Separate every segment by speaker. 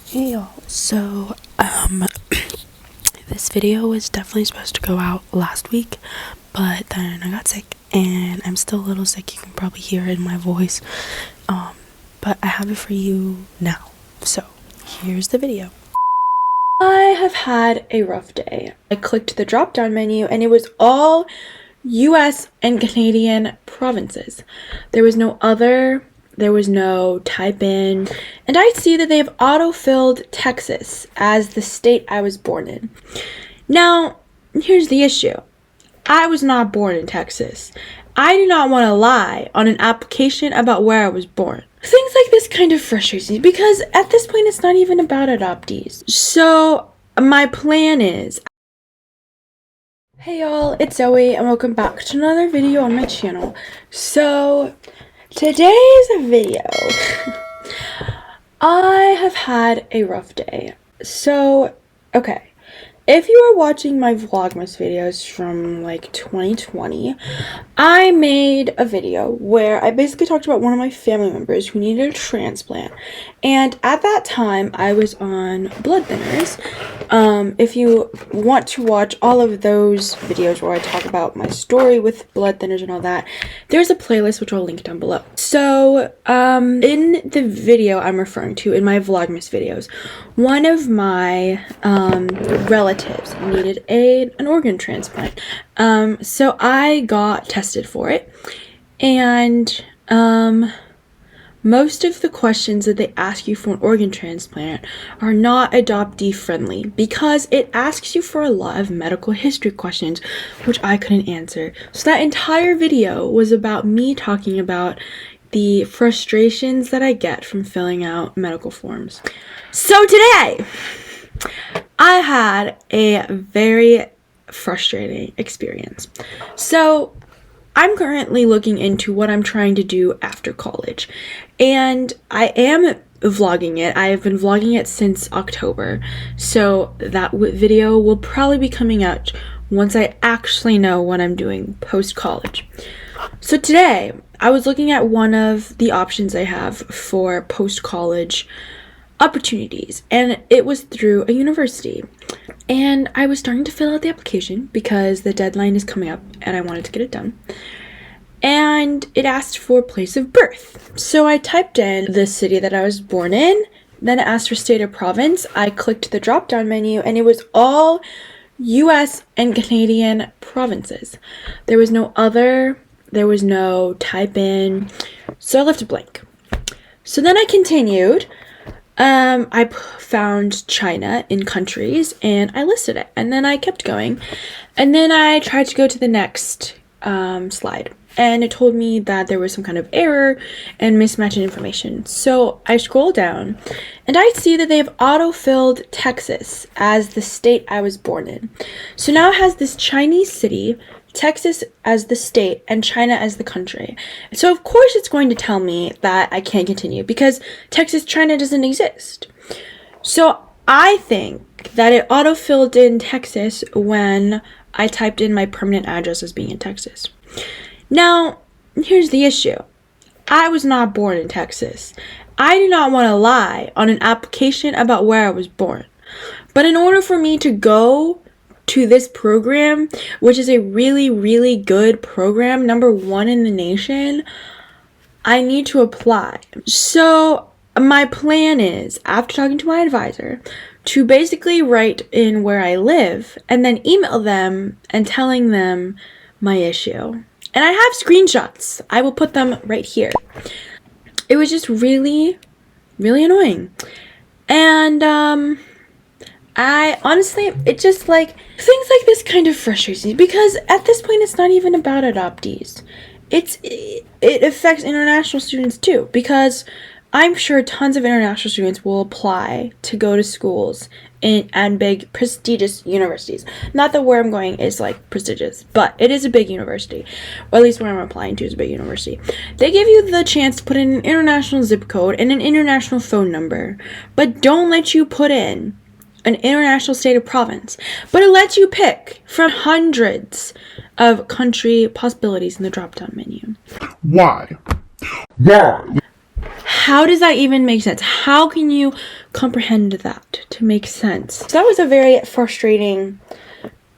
Speaker 1: Hey y'all, so this video was definitely supposed to go out last week, but then I got sick and I'm still a little sick. You can probably hear it in my voice, but I have it for you now. So here's the video. I have had a rough day. I clicked the drop down menu and it was all US and Canadian provinces. There was no type in, and I see that they have auto-filled Texas as the state I was born in. Now, here's the issue. I was not born in Texas. I do not want to lie on an application about where I was born. Things like this kind of frustrates me because at this point it's not even about adoptees. So my plan is... Hey y'all, it's Zoe and welcome back to another video on my channel. So today's video, I have had a rough day. So, okay, if you are watching my Vlogmas videos from like 2020, I made a video where I basically talked about one of my family members who needed a transplant. And at that time, I was on blood thinners. If you want to watch all of those videos where I talk about my story with blood thinners and all that, there's a playlist which I'll link down below. So, in the video I'm referring to, in my Vlogmas videos, one of my relatives needed an organ transplant. So I got tested for it, and most of the questions that they ask you for an organ transplant are not adoptee friendly because it asks you for a lot of medical history questions, which I couldn't answer. So that entire video was about me talking about the frustrations that I get from filling out medical forms. So today, I had a very frustrating experience. So I'm currently looking into what I'm trying to do after college, and I am vlogging it. I have been vlogging it since October, so that video will probably be coming out once I actually know what I'm doing post-college. So today, I was looking at one of the options I have for post-college opportunities, and it was through a university. And I was starting to fill out the application because the deadline is coming up and I wanted to get it done. And it asked for place of birth. So I typed in the city that I was born in, then it asked for state or province. I clicked the drop down menu and it was all US and Canadian provinces. There was no type in, so I left it blank. So then I continued. I found China in countries and I listed it, and then I kept going, and then I tried to go to the next slide, and it told me that there was some kind of error and mismatching information. So I scroll down and I see that they have auto-filled Texas as the state I was born in. So now it has this Chinese city, Texas as the state, and China as the country. So of course it's going to tell me that I can't continue because Texas, China doesn't exist. So I think that it auto-filled in Texas when I typed in my permanent address as being in Texas. Now, here's the issue. I was not born in Texas. I do not want to lie on an application about where I was born. But in order for me to go to this program, which is a really, really good program, #1 in the nation, I need to apply. So my plan is, after talking to my advisor, to basically write in where I live and then email them and telling them my issue. And I have screenshots. I will put them right here. It was just really, really annoying. And I honestly, it just like, things like this kind of frustrates me because at this point it's not even about adoptees. It affects international students too, because I'm sure tons of international students will apply to go to schools and big prestigious universities. Not that where I'm going is like prestigious, but it is a big university, or at least where I'm applying to is a big university. They give you the chance to put in an international zip code and an international phone number, but don't let you put in an international state or province, but it lets you pick from hundreds of country possibilities in the drop-down menu.
Speaker 2: Why?
Speaker 1: How does that even make sense? How can you comprehend that, to make sense. So that was a very frustrating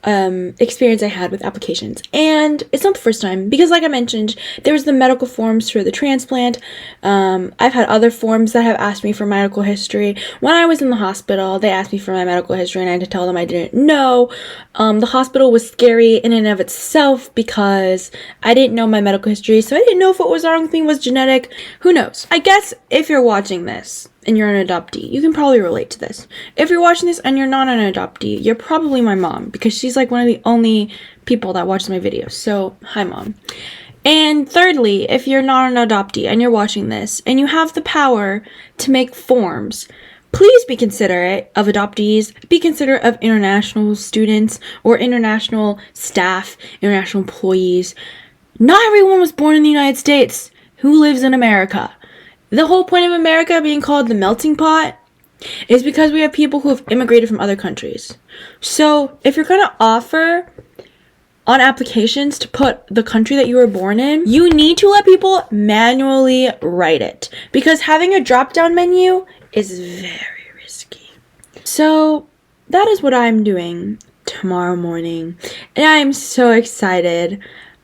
Speaker 1: experience I had with applications. And it's not the first time, because like I mentioned, there was the medical forms for the transplant. I've had other forms that have asked me for medical history. When I was in the hospital, they asked me for my medical history and I had to tell them I didn't know. The hospital was scary in and of itself because I didn't know my medical history, so I didn't know if what was wrong with me was genetic. Who knows? I guess if you're watching this and you're an adoptee, you can probably relate to this. If you're watching this and you're not an adoptee, you're probably my mom, because she's like one of the only people that watches my videos. So, hi mom. And thirdly, if you're not an adoptee and you're watching this and you have the power to make forms, please be considerate of adoptees, be considerate of international students or international staff, international employees. Not everyone was born in the United States who lives in America. The whole point of America being called the melting pot is because we have people who have immigrated from other countries. So if you're going to offer on applications to put the country that you were born in, you need to let people manually write it, because having a drop-down menu is very risky. So that is what I'm doing tomorrow morning, and I'm so excited.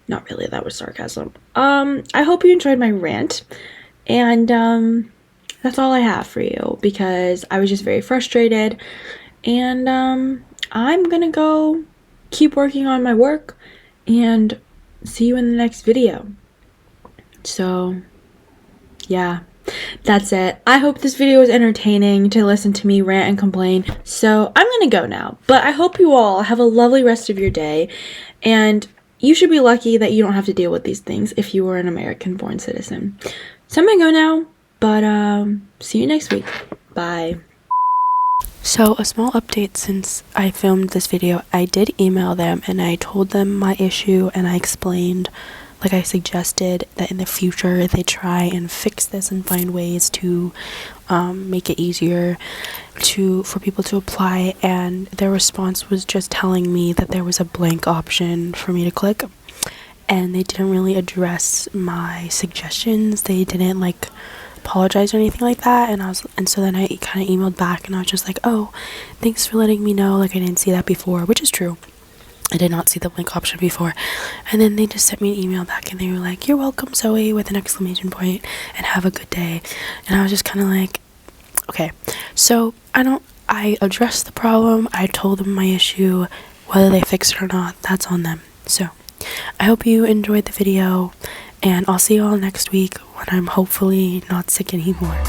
Speaker 1: Not really, that was sarcasm. I hope you enjoyed my rant. And that's all I have for you, because I was just very frustrated. And I'm gonna go keep working on my work and see you in the next video. So yeah, that's it. I hope this video was entertaining to listen to me rant and complain. So I'm gonna go now, but I hope you all have a lovely rest of your day, and you should be lucky that you don't have to deal with these things if you were an American born citizen. So I'm gonna go now, but see you next week. Bye. So a small update since I filmed this video. I did email them and I told them my issue, and I explained, like I suggested, that in the future they try and fix this and find ways to make it easier for people to apply. And their response was just telling me that there was a blank option for me to click, and they didn't really address my suggestions. They didn't like apologize or anything like that. And so then I kind of emailed back and I was just like, oh, thanks for letting me know, like I didn't see that before, which is true. I did not see the blank option before. And then they just sent me an email back and they were like, you're welcome, Zoe, with an exclamation point, and have a good day. And I was just kind of like, okay. So I addressed the problem. I told them my issue. Whether they fix it or not, that's on them. So I hope you enjoyed the video, and I'll see you all next week when I'm hopefully not sick anymore.